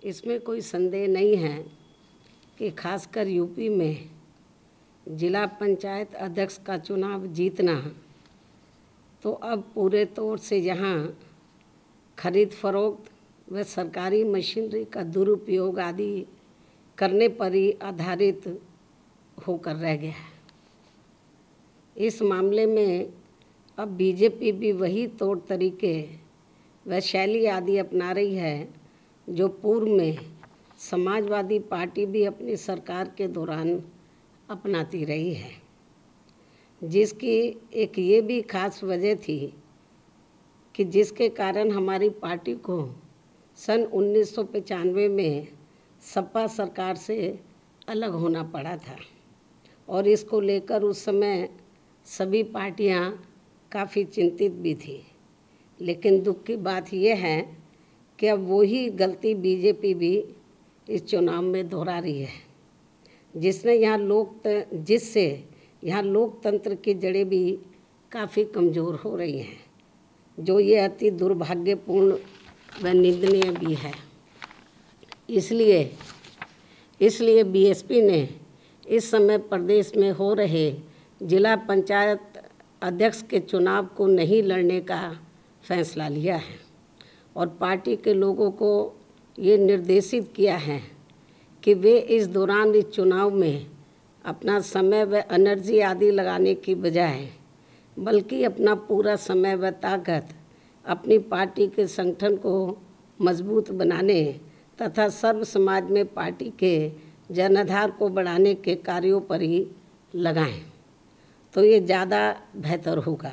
इसमें कोई संदेह नहीं है कि खासकर यूपी में जिला पंचायत अध्यक्ष का चुनाव जीतना तो अब पूरे तौर से यहाँ खरीद फरोख्त व सरकारी मशीनरी का दुरुपयोग आदि करने पर ही आधारित होकर रह गया है। इस मामले में अब बीजेपी भी वही तौर तरीके व शैली आदि अपना रही है जो पूर्व में समाजवादी पार्टी भी अपनी सरकार के दौरान अपनाती रही है, जिसकी एक ये भी खास वजह थी कि जिसके कारण हमारी पार्टी को सन 1995 में सपा सरकार से अलग होना पड़ा था और इसको लेकर उस समय सभी पार्टियां काफ़ी चिंतित भी थी। लेकिन दुख की बात यह है कि अब वही गलती बीजेपी भी इस चुनाव में दोहरा रही है, जिससे यहाँ लोकतंत्र की जड़ें भी काफ़ी कमज़ोर हो रही हैं, जो ये अति दुर्भाग्यपूर्ण व निंदनीय भी है। इसलिए बीएसपी ने इस समय प्रदेश में हो रहे जिला पंचायत अध्यक्ष के चुनाव को नहीं लड़ने का फैसला लिया है और पार्टी के लोगों को ये निर्देशित किया है कि वे इस दौरान इस चुनाव में अपना समय व एनर्जी आदि लगाने की बजाय बल्कि अपना पूरा समय व ताकत अपनी पार्टी के संगठन को मजबूत बनाने तथा सर्व समाज में पार्टी के जनाधार को बढ़ाने के कार्यों पर ही लगाएं, तो ये ज़्यादा बेहतर होगा,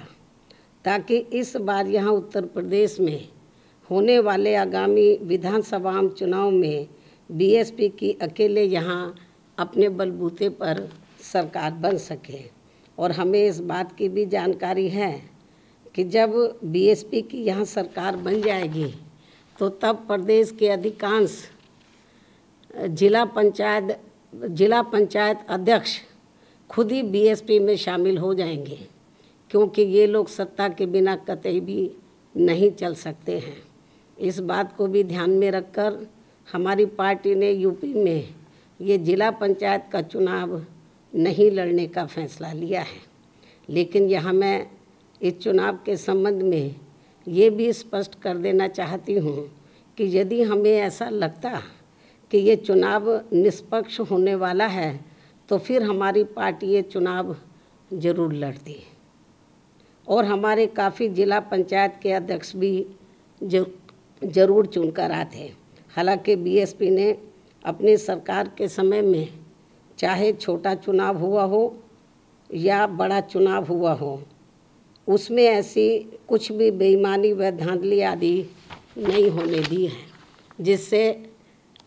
ताकि इस बार यहाँ उत्तर प्रदेश में होने वाले आगामी विधानसभा चुनाव में बीएसपी की अकेले यहाँ अपने बलबूते पर सरकार बन सके। और हमें इस बात की भी जानकारी है कि जब बीएसपी की यहाँ सरकार बन जाएगी तो तब प्रदेश के अधिकांश जिला पंचायत अध्यक्ष खुद ही बीएसपी में शामिल हो जाएंगे, क्योंकि ये लोग सत्ता के बिना कतई भी नहीं चल सकते हैं। इस बात को भी ध्यान में रखकर हमारी पार्टी ने यूपी में ये जिला पंचायत का चुनाव नहीं लड़ने का फैसला लिया है। लेकिन यहाँ मैं इस चुनाव के संबंध में ये भी स्पष्ट कर देना चाहती हूँ कि यदि हमें ऐसा लगता कि ये चुनाव निष्पक्ष होने वाला है तो फिर हमारी पार्टी ये चुनाव ज़रूर लड़ती और हमारे काफ़ी जिला पंचायत के अध्यक्ष भी ज़रूर चुनकर आते। हालांकि बीएसपी ने अपनी सरकार के समय में चाहे छोटा चुनाव हुआ हो या बड़ा चुनाव हुआ हो, उसमें ऐसी कुछ भी बेईमानी व धांधली आदि नहीं होने दी है, जिससे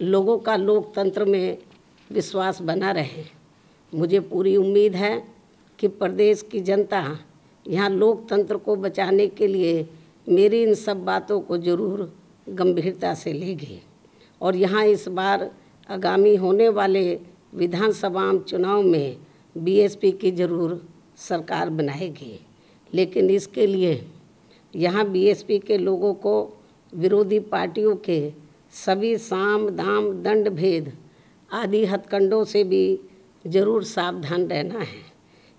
लोगों का लोकतंत्र में विश्वास बना रहे। मुझे पूरी उम्मीद है कि प्रदेश की जनता यहाँ लोकतंत्र को बचाने के लिए मेरी इन सब बातों को ज़रूर गंभीरता से लेगी और यहाँ इस बार आगामी होने वाले विधानसभा चुनाव में बीएसपी की ज़रूर सरकार बनाएगी। लेकिन इसके लिए यहाँ बीएसपी के लोगों को विरोधी पार्टियों के सभी साम दाम दंड भेद आदि हथकंडों से भी ज़रूर सावधान रहना है,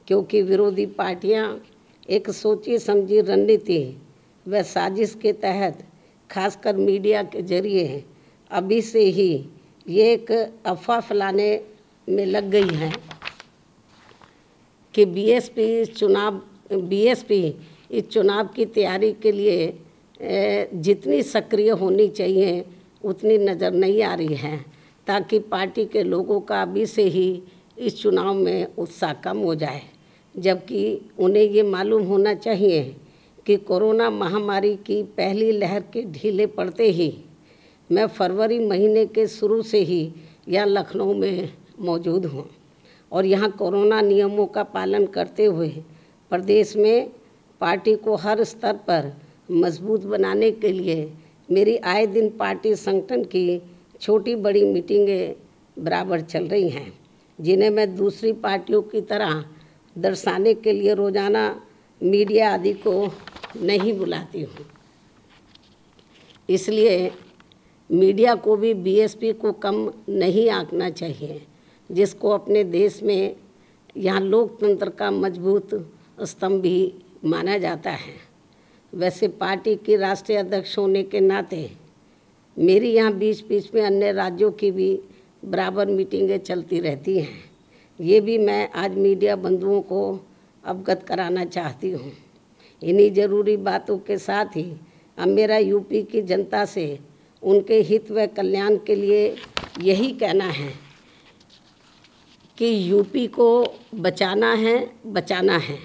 क्योंकि विरोधी पार्टियाँ एक सोची समझी रणनीति व साजिश के तहत खासकर मीडिया के जरिए अभी से ही ये एक अफवाह फैलाने में लग गई है कि बीएसपी इस चुनाव की तैयारी के लिए जितनी सक्रिय होनी चाहिए उतनी नज़र नहीं आ रही है, ताकि पार्टी के लोगों का अभी से ही इस चुनाव में उत्साह कम हो जाए। जबकि उन्हें ये मालूम होना चाहिए कि कोरोना महामारी की पहली लहर के ढीले पड़ते ही मैं फरवरी महीने के शुरू से ही यहाँ लखनऊ में मौजूद हूँ और यहाँ कोरोना नियमों का पालन करते हुए प्रदेश में पार्टी को हर स्तर पर मजबूत बनाने के लिए मेरी आए दिन पार्टी संगठन की छोटी बड़ी मीटिंगें बराबर चल रही हैं, जिन्हें मैं दूसरी पार्टियों की तरह दर्शाने के लिए रोज़ाना मीडिया आदि को नहीं बुलाती हूँ। इसलिए मीडिया को भी बीएसपी को कम नहीं आंकना चाहिए, जिसको अपने देश में यहाँ लोकतंत्र का मजबूत स्तंभ भी माना जाता है। वैसे पार्टी की राष्ट्रीय अध्यक्ष होने के नाते मेरी यहाँ बीच बीच में अन्य राज्यों की भी बराबर मीटिंगें चलती रहती हैं। ये भी मैं आज मीडिया बंधुओं को अवगत कराना चाहती हूँ। इन्हीं ज़रूरी बातों के साथ ही अब मेरा यूपी की जनता से उनके हित व कल्याण के लिए यही कहना है कि यूपी को बचाना है,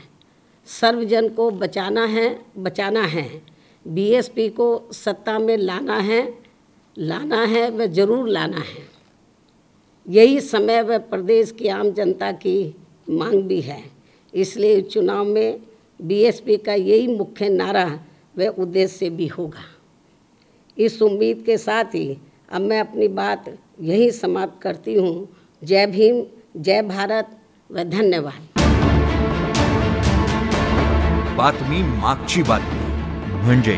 सर्वजन को बचाना है, बीएसपी को सत्ता में लाना है व जरूर लाना है। यही समय व प्रदेश की आम जनता की मांग भी है। इसलिए चुनाव में बीएसपी का यही मुख्य नारा व उद्देश्य भी होगा। इस उम्मीद के साथ ही अब मैं अपनी बात यहीं समाप्त करती हूँ। जय भीम, जय भारत व धन्यवाद। बातमी मागची बातमी म्हणजे